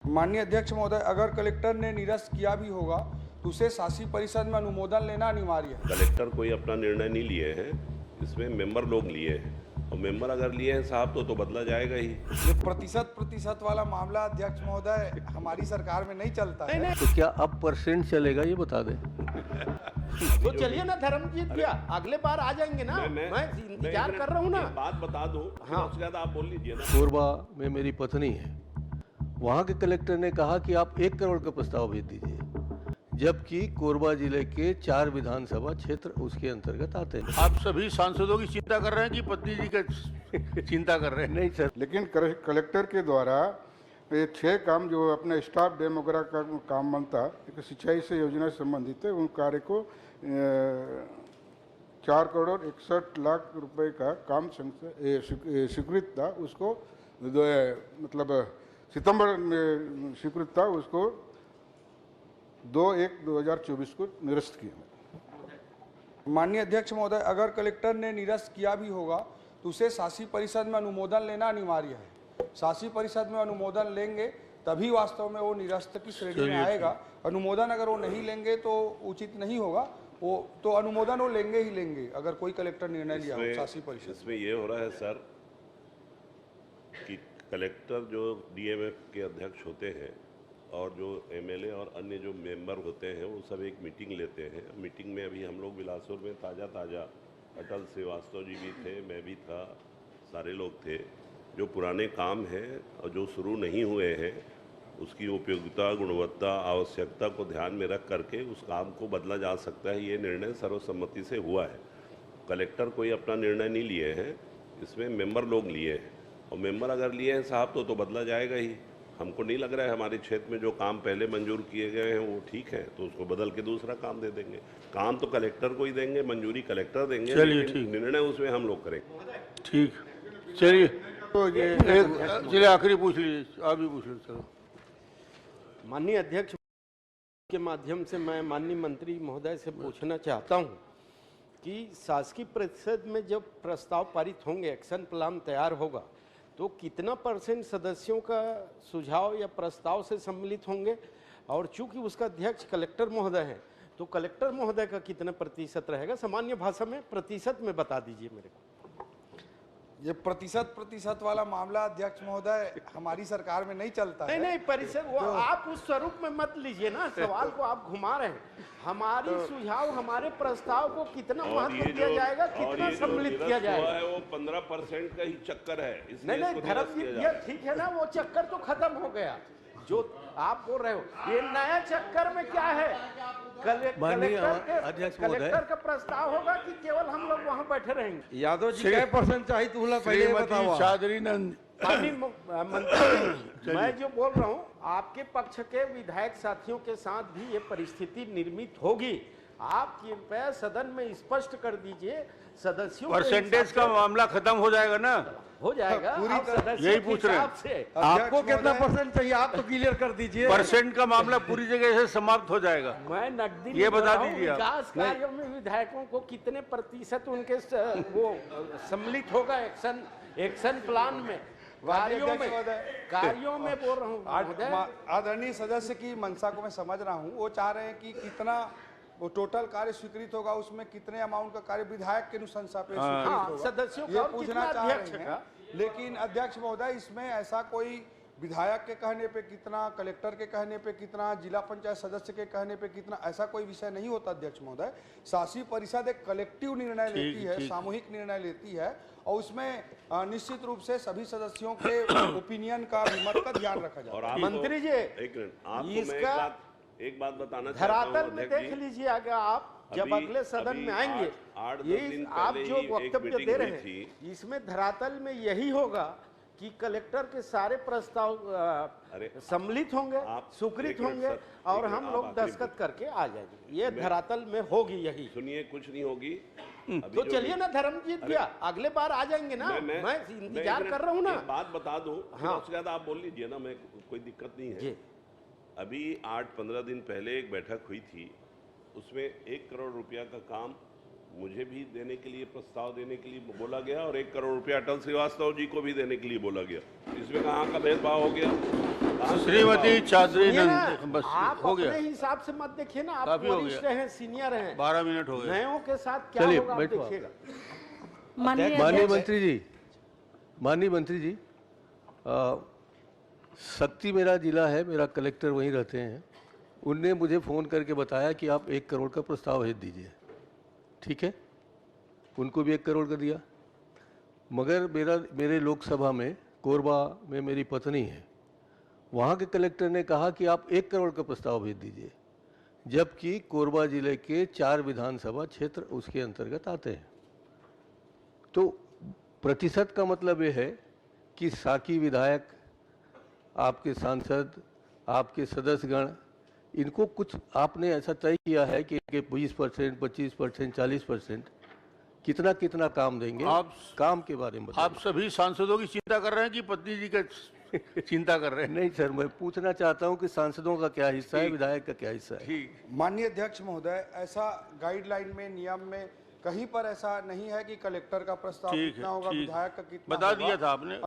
माननीय अध्यक्ष महोदय, अगर कलेक्टर ने निरस्त किया भी होगा तो उसे शासी परिषद में अनुमोदन लेना अनिवार्य है। कलेक्टर कोई अपना निर्णय नहीं लिए हैं, इसमें मेंबर लोग लिए हैं और मेंबर अगर लिए हैं साहब तो बदला जाएगा ही। ये प्रतिशत वाला मामला अध्यक्ष महोदय हमारी सरकार में नहीं चलता है। तो क्या अब परसेंट चलेगा ये बता दें। तो चलिए ना धर्मजीत भैया, अगले बार आ जाएंगे ना। मैं इंतजार कर रहा हूँ ना। बात बता दूं, हाँ। उसके बाद आप बोल लीजिए ना। कोरबा में मेरी पत्नी है, वहाँ के कलेक्टर ने कहा कि आप 1 करोड़ का प्रस्ताव भेज दीजिए, जबकि कोरबा जिले के 4 विधानसभा क्षेत्र उसके अंतर्गत आते हैं। आप सभी सांसदों की चिंता कर रहे हैं कि पत्नी जी का चिंता कर रहे हैं? नहीं सर, लेकिन कलेक्टर के द्वारा ये 6 काम जो अपने स्टाफ डेमोग्राफ का काम बनता, एक सिंचाई से योजना से संबंधित है, उन कार्य को 4 करोड़ 61 लाख रुपए का काम स्वीकृत था। उसको मतलब सितंबर में स्वीकृत था, उसको 2/1/2024 को निरस्त किया। माननीय अध्यक्ष महोदय, अगर कलेक्टर ने निरस्त किया भी होगा तो उसे शासी परिषद में अनुमोदन लेना अनिवार्य है। शासी परिषद में अनुमोदन लेंगे तभी वास्तव में वो निरस्त की श्रेणी में आएगा। अनुमोदन अगर वो नहीं लेंगे तो उचित नहीं होगा। वो तो अनुमोदन वो लेंगे ही लेंगे अगर कोई कलेक्टर निर्णय लिया हो शासी परिषद। इसमें ये हो रहा है सर कि कलेक्टर जो डीएमएफ के अध्यक्ष होते हैं और जो एमएलए और अन्य जो मेंबर होते हैं वो सब एक मीटिंग लेते हैं। मीटिंग में अभी हम लोग बिलासपुर में ताज़ा अटल श्रीवास्तव जी भी थे, मैं भी था, सारे लोग थे। जो पुराने काम हैं और जो शुरू नहीं हुए हैं उसकी उपयोगिता, गुणवत्ता, आवश्यकता को ध्यान में रख करके उस काम को बदला जा सकता है। ये निर्णय सर्वसम्मति से हुआ है। कलेक्टर कोई अपना निर्णय नहीं लिए हैं, इसमें मेंबर लोग लिए हैं और मेंबर अगर लिए हैं साहब तो बदला जाएगा ही। हमको नहीं लग रहा है हमारे क्षेत्र में जो काम पहले मंजूर किए गए हैं वो ठीक है, तो उसको बदल के दूसरा काम दे देंगे। काम तो कलेक्टर को ही देंगे, मंजूरी कलेक्टर देंगे, चलिए ठीक, निर्णय उसमें हम लोग करेंगे। ठीक, चलिए चलिए आखिरी पूछ लीजिए, आप भी पूछ लीजिए। चलो, माननीय अध्यक्ष के माध्यम से मैं माननीय मंत्री महोदय से पूछना चाहता हूं कि शासकीय परिषद में जब प्रस्ताव पारित होंगे, एक्शन प्लान तैयार होगा, तो कितना % सदस्यों का सुझाव या प्रस्ताव से सम्मिलित होंगे? और चूंकि उसका अध्यक्ष कलेक्टर महोदय हैं, तो कलेक्टर महोदय का कितना प्रतिशत रहेगा? सामान्य भाषा में प्रतिशत में बता दीजिए मेरे को। ये प्रतिशत वाला मामला अध्यक्ष महोदय हमारी सरकार में नहीं चलता है। नहीं परिषद वो आप उस स्वरूप में मत लीजिए ना, सवाल को आप घुमा रहे हैं। हमारी सुझाव, हमारे प्रस्ताव को कितना महत्व दिया जाएगा, कितना सम्मिलित किया जाएगा? वो 15% का ही चक्कर है। नहीं धर्मजीत भैया, ठीक है ना, वो चक्कर तो खत्म हो गया जो आप बोल रहे हो। ये नया चक्कर में क्या है? कलेक्टर का प्रस्ताव होगा कि केवल हम लोग वहाँ बैठे रहेंगे? यादव जी क्या % चाहिए तुमला पहले बताओ। चौधरी नंद मंत्री, मैं जो बोल रहा हूँ, आपके पक्ष के विधायक साथियों के साथ भी ये परिस्थिति निर्मित होगी। आप कृपया सदन में स्पष्ट कर दीजिए सदस्यों परसेंटेज का मामला खत्म हो जाएगा ना? हो जाएगा पूरी तरह यही पूछ रहे हैं। से आपको कितना % चाहिए आप तो क्लियर कर दीजिए। परसेंट का मामला पूरी जगह से समाप्त हो जाएगा। मैं नकदी ये बता नहीं दीजिए आप। विकास कार्यों में विधायकों को कितने % उनके वो सम्मिलित होगा एक्शन प्लान में, कार्यों में बोल रहा हूँ। आदरणीय सदस्य की मंशा को मैं समझ रहा हूँ। वो चाह रहे हैं कि कितना वो टोटल कार्य स्वीकृत होगा, उसमें कितने अमाउंट का कार्य विधायक के अनुशंसा पे स्वीकृत होगा, सदस्यों ये पूछना चाह रहे हैं। लेकिन अध्यक्ष महोदय, इसमें ऐसा कोई विधायक के कहने पे कितना, कलेक्टर के कहने पे कितना, जिला पंचायत सदस्य के कहने पे कितना, ऐसा कोई विषय नहीं होता अध्यक्ष महोदय। शासी परिषद एक कलेक्टिव निर्णय लेती है, सामूहिक निर्णय लेती है और उसमें निश्चित रूप से सभी सदस्यों के ओपिनियन का, विमत का ध्यान रखा जाता है। मंत्री जी, एक मिनट, आपको मैं एक बात बताना चाहता हूं धरातल में देख लीजिए, अगर आप जब अगले सदन में आएंगे, ये आप जो वक्तव्य दे रहे हैं, इसमें धरातल में यही होगा कि कलेक्टर के सारे प्रस्ताव सम्मिलित होंगे, स्वीकृत होंगे और हम लोग दस्तखत करके आ जाएंगे। ये धरातल में होगी यही। सुनिए, कुछ नहीं होगी। तो चलिए ना धर्मजीत भैया, अगले बार आ जाएंगे ना। मैं इंतजार कर रहा हूँ ना। बात बता दूं, हाँ, उसके बाद आप बोल लीजिए ना, मैं कोई दिक्कत नहीं है। अभी 8-15 दिन पहले एक बैठक हुई थी, उसमें 1 करोड़ रुपया का काम मुझे भी देने के लिए, प्रस्ताव देने के लिए बोला गया और 1 करोड़ रुपया अटल श्रीवास्तव जी को भी देने के लिए बोला गया। इसमें कहाँ का भेदभाव हो गया? श्रीमती चादरी सुनिए ना, नंद, बस आप हो गया, अपने हिसाब से मत देखिए ना, आप काफी हो वरिष्ठ गया। हैं, सीनियर हैं, 12 मिनट हो गए। नयों के साथ क्या चलिए, होगा आप बैठो आप। देखिएगा। माननीय अध्यक्ष, मंत्री जी, माननीय मंत्री जी, शक्ति मेरा जिला है, मेरा कलेक्टर वहीं रहते हैं। उनने मुझे फ़ोन करके बताया कि आप 1 करोड़ का प्रस्ताव भेज दीजिए। ठीक है, उनको भी 1 करोड़ का दिया। मगर मेरे लोकसभा में कोरबा में मेरी पत्नी है, वहाँ के कलेक्टर ने कहा कि आप 1 करोड़ का प्रस्ताव भेज दीजिए, जबकि कोरबा जिले के 4 विधानसभा क्षेत्र उसके अंतर्गत आते हैं। तो प्रतिशत का मतलब ये है कि साकी विधायक, आपके सांसद, आपके सदस्यगण, इनको कुछ आपने ऐसा तय किया है कि 20%, 25%, 40% कितना कितना काम देंगे? आप काम के बारे में बताइए। आप सभी सांसदों की चिंता कर रहे हैं कि पत्नी जी का चिंता कर रहे हैं? नहीं सर, मैं पूछना चाहता हूँ कि सांसदों का क्या हिस्सा है, विधायक का क्या हिस्सा है? ठीक, माननीय अध्यक्ष महोदय, ऐसा गाइडलाइन में, नियम में कहीं पर ऐसा नहीं है कि कलेक्टर का प्रस्ताव ठीक कितना है, होगा, ठीक। विधायक का कितना बता होगा। दिया था आपने।